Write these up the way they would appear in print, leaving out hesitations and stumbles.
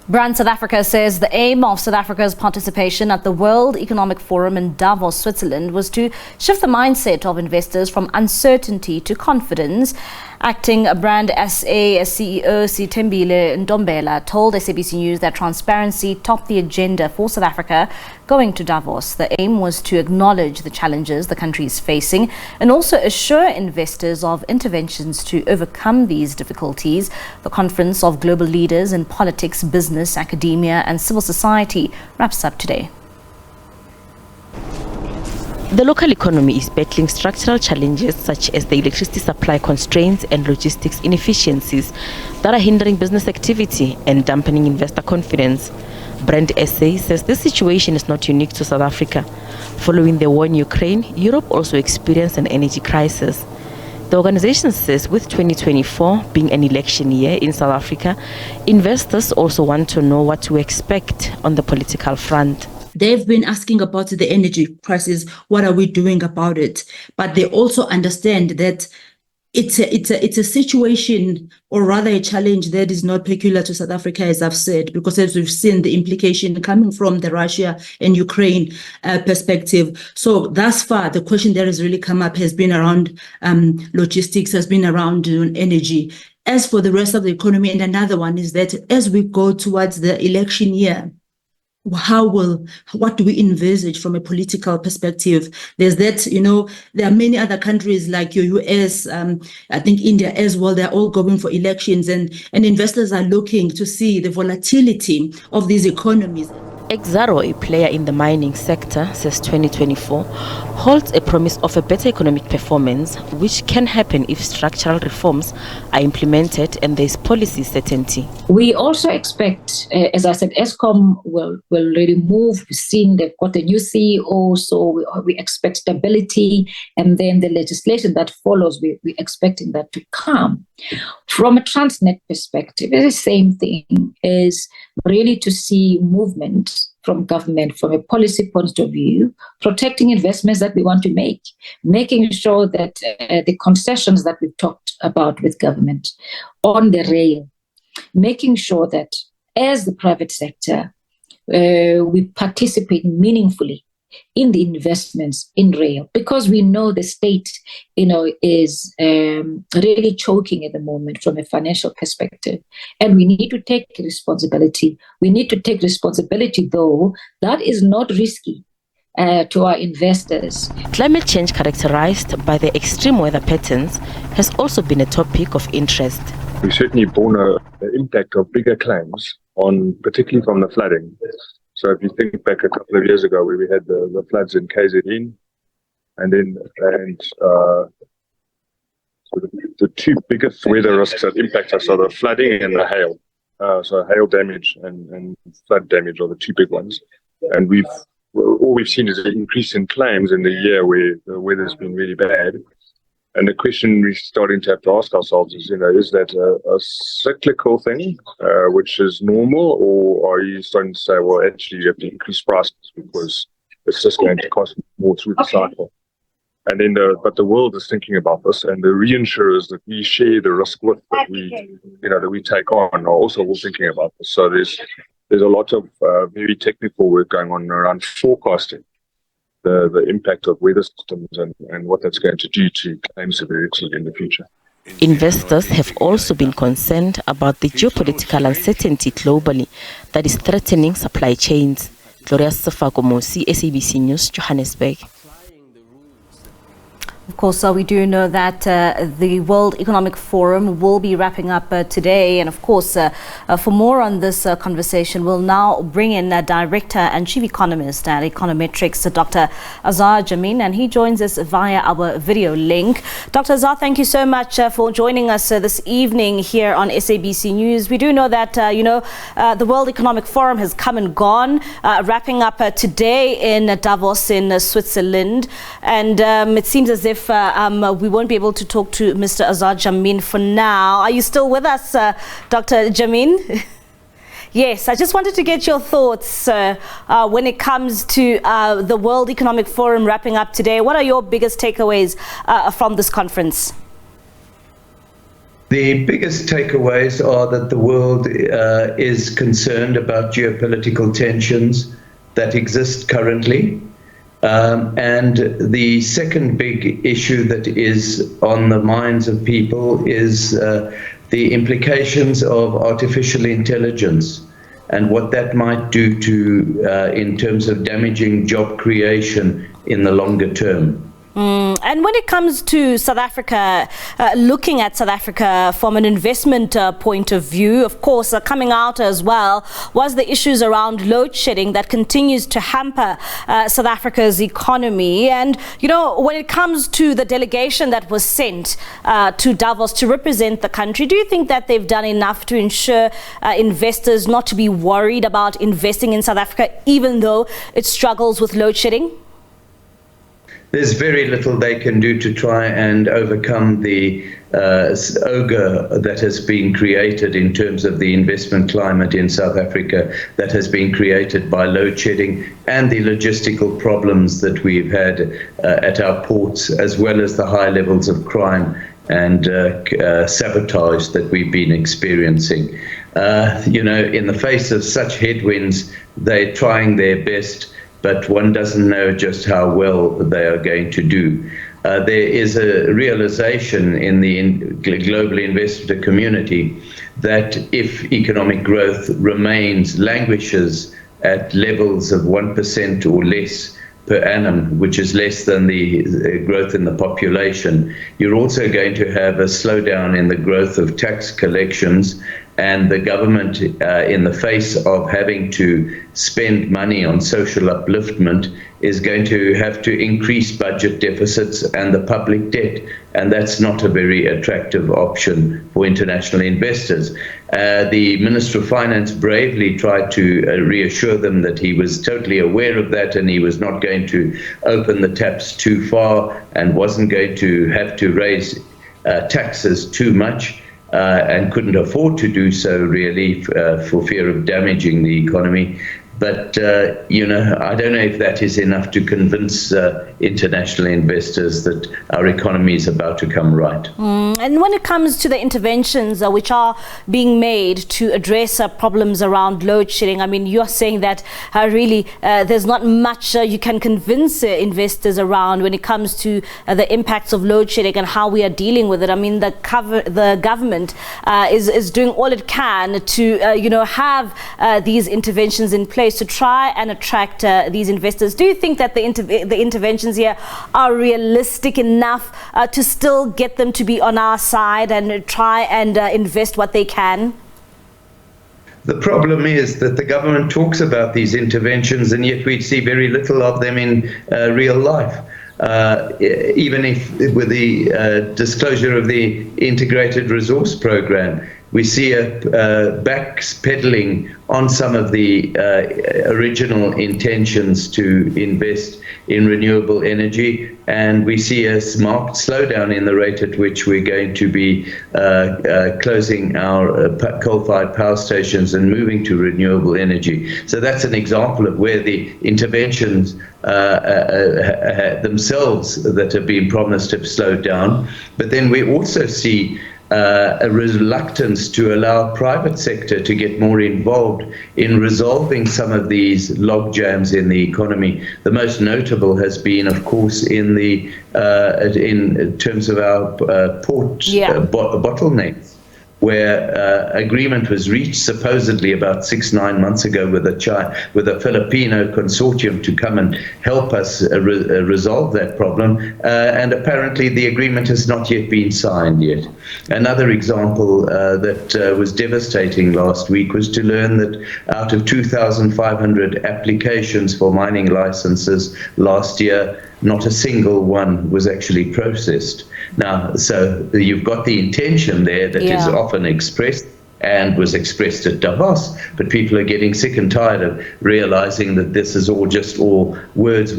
Brand South Africa says the aim of South Africa's participation at the World Economic Forum in Davos, Switzerland, was to shift the mindset of investors from uncertainty to confidence. Acting Brand SA CEO Sithembile Ntombela told SABC News that transparency topped the agenda for South Africa going to Davos. The aim was to acknowledge the challenges the country is facing and also assure investors of interventions to overcome these difficulties. The conference of global leaders in politics, business, academia and civil society wraps up today. The local economy is battling structural challenges such as the electricity supply constraints and logistics inefficiencies that are hindering business activity and dampening investor confidence. Brand SA says this situation is not unique to South Africa. Following the war in Ukraine, Europe also experienced an energy crisis. The organization says with 2024 being an election year in South Africa, investors also want to know what to expect on the political front. They've been asking about the energy crisis. What are we doing about it? But they also understand that it's a situation, or rather a challenge that is not peculiar to South Africa, as I've said, because as we've seen the implication coming from the Russia and Ukraine perspective. So thus far, the question that has really come up has been around logistics, has been around energy. As for the rest of the economy, and another one is that as we go towards the election year, what do we envisage from a political perspective? There's that, there are many other countries like your US, I think India as well, they're all going for elections and investors are looking to see the volatility of these economies. Exxaro, a player in the mining sector, says 2024 holds a promise of a better economic performance, which can happen if structural reforms are implemented and there is policy certainty. We also expect, as I said, Eskom will really move. We've seen they've got a new CEO, so we expect stability, and then the legislation that follows, we're expecting that to come. From a Transnet perspective, it's the same thing, is really to see movement from government from a policy point of view, protecting investments that we want to make, making sure that the concessions that we've talked about with government on the rail, making sure that as the private sector, we participate meaningfully in the investments in rail, because we know the state, is really choking at the moment from a financial perspective. And we need to take responsibility. We need to take responsibility, though, that is not risky to our investors. Climate change characterized by the extreme weather patterns has also been a topic of interest. We certainly borne the impact of bigger claims particularly from the flooding. So if you think back a couple of years ago where we had the floods in KZN, so the two biggest weather risks that impact us are the flooding and the hail. So hail damage and flood damage are the two big ones. And all we've seen is an increase in claims in the year where the weather's been really bad. And the question we're starting to have to ask ourselves is, is that a cyclical thing, which is normal, or are you starting to say, well, actually you have to increase prices because it's just going to cost more through the cycle? And then, but the world is thinking about this, and the reinsurers that we share the risk with, that we take on, are also all thinking about this. So there's a lot of very technical work going on around forecasting the impact of weather systems and what that's going to do to claim severity in the future. Investors have also been concerned about the geopolitical uncertainty globally that is threatening supply chains. Gloria Safakomosi, SABC News, Johannesburg. Of course, we do know that the World Economic Forum will be wrapping up today. And of course, for more on this conversation, we'll now bring in Director and Chief Economist at Econometrix, Dr. Azar Jammine, and he joins us via our video link. Dr. Azar, thank you so much for joining us this evening here on SABC News. We do know that, the World Economic Forum has come and gone, wrapping up today in Davos in Switzerland. And it seems as if we won't be able to talk to Mr. Azar Jammine for now. Are you still with us, Dr. Jammine? Yes, I just wanted to get your thoughts when it comes to the World Economic Forum wrapping up today. What are your biggest takeaways from this conference? The biggest takeaways are that the world is concerned about geopolitical tensions that exist currently. And the second big issue that is on the minds of people is the implications of artificial intelligence and what that might do to, in terms of damaging job creation in the longer term. And when it comes to South Africa, looking at South Africa from an investment point of view, of course, coming out as well was the issues around load shedding that continues to hamper South Africa's economy. And, you know, when it comes to the delegation that was sent to Davos to represent the country, do you think that they've done enough to ensure investors not to be worried about investing in South Africa, even though it struggles with load shedding? There's very little they can do to try and overcome the ogre that has been created in terms of the investment climate in South Africa that has been created by load shedding and the logistical problems that we've had at our ports, as well as the high levels of crime and sabotage that we've been experiencing. You know, in the face of such headwinds, they're trying their best, but one doesn't know just how well they are going to do. There is a realization in the global investor community that if economic growth languishes at levels of 1% or less per annum, which is less than the growth in the population, you're also going to have a slowdown in the growth of tax collections, and the government, in the face of having to spend money on social upliftment, is going to have to increase budget deficits and the public debt. And that's not a very attractive option for international investors. The Minister of Finance bravely tried to reassure them that he was totally aware of that and he was not going to open the taps too far and wasn't going to have to raise taxes too much. And couldn't afford to do so, really, for fear of damaging the economy. But, you know, I don't know if that is enough to convince international investors that our economy is about to come right. And when it comes to the interventions which are being made to address problems around load shedding, I mean, you're saying that really there's not much you can convince investors around when it comes to the impacts of load shedding and how we are dealing with it. I mean, the government is doing all it can to, you know, have these interventions in place to try and attract these investors. Do you think that the interventions here are realistic enough to still get them to be on our side and try and invest what they can? The problem is that the government talks about these interventions and yet we see very little of them in real life. Even if with the disclosure of the Integrated Resource Program, we see a backpedaling on some of the original intentions to invest in renewable energy, and we see a marked slowdown in the rate at which we're going to be closing our coal-fired power stations and moving to renewable energy. So that's an example of where the interventions themselves that have been promised have slowed down. But then we also see a reluctance to allow private sector to get more involved in resolving some of these log jams in the economy. The most notable has been, of course, in terms of our port bottlenecks, where agreement was reached supposedly about 6-9 months ago with a Filipino consortium to come and help us resolve that problem, and apparently the agreement has not yet been signed yet. Another example that was devastating last week was to learn that out of 2,500 applications for mining licenses last year, not a single one was actually processed. Now, so you've got the intention there that is often expressed and was expressed at Davos, but people are getting sick and tired of realizing that this is all just words,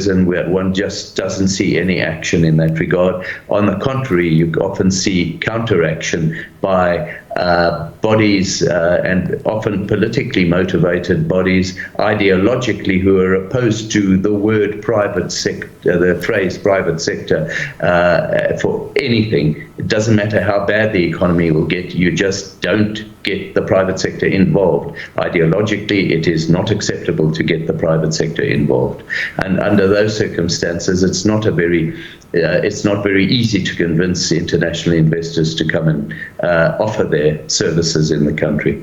and one just doesn't see any action in that regard. On the contrary, you often see counteraction by bodies, and often politically motivated bodies, ideologically, who are opposed to the word private sector, the phrase private sector, for anything. It doesn't matter how bad the economy will get, you just don't get the private sector involved. Ideologically, it is not acceptable to get the private sector involved. And under those circumstances, it's not very easy to convince international investors to come and offer their services in the country.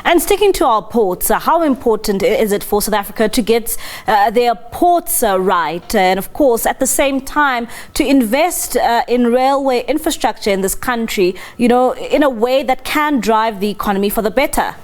And sticking to our ports, how important is it for South Africa to get their ports right? And of course, at the same time, to invest in railway infrastructure in this country, you know, in a way that can drive the economy for the better?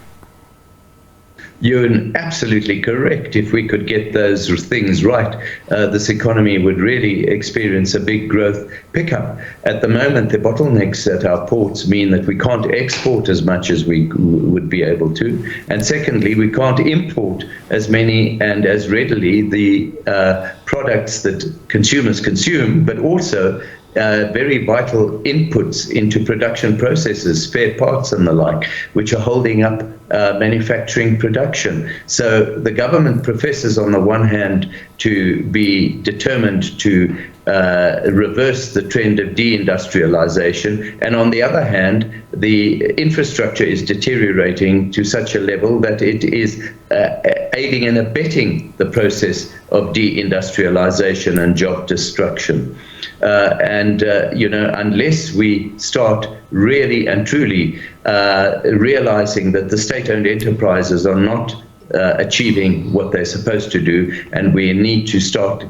You're absolutely correct. If we could get those things right, this economy would really experience a big growth pickup. At the moment, the bottlenecks at our ports mean that we can't export as much as we would be able to. And secondly, we can't import as many and as readily the products that consumers consume, but also very vital inputs into production processes, spare parts and the like, which are holding up manufacturing production. So the government professes on the one hand to be determined to reverse the trend of deindustrialization, and on the other hand, the infrastructure is deteriorating to such a level that it is aiding and abetting the process of deindustrialization and job destruction. Unless we start really and truly realizing that the state-owned enterprises are not achieving what they're supposed to do, and we need to start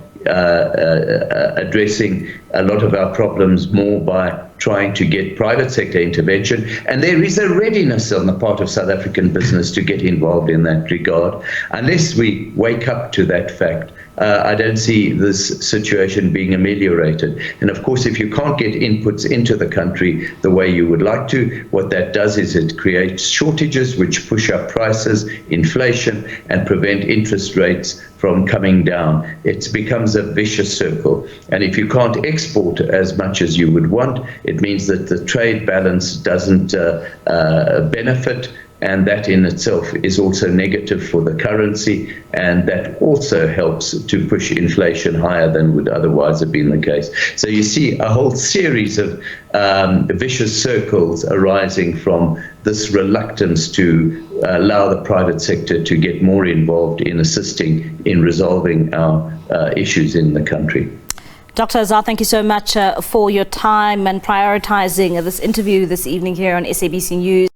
addressing a lot of our problems more by trying to get private sector intervention. And there is a readiness on the part of South African business to get involved in that regard. Unless we wake up to that fact, I don't see this situation being ameliorated. And of course, if you can't get inputs into the country the way you would like to, what that does is it creates shortages which push up prices, inflation, and prevent interest rates from coming down. It becomes a vicious circle. And if you can't export as much as you would want, it means that the trade balance doesn't benefit. And that in itself is also negative for the currency, and that also helps to push inflation higher than would otherwise have been the case. So you see a whole series of vicious circles arising from this reluctance to allow the private sector to get more involved in assisting in resolving our issues in the country. Dr. Azar, thank you so much for your time and prioritizing this interview this evening here on SABC News.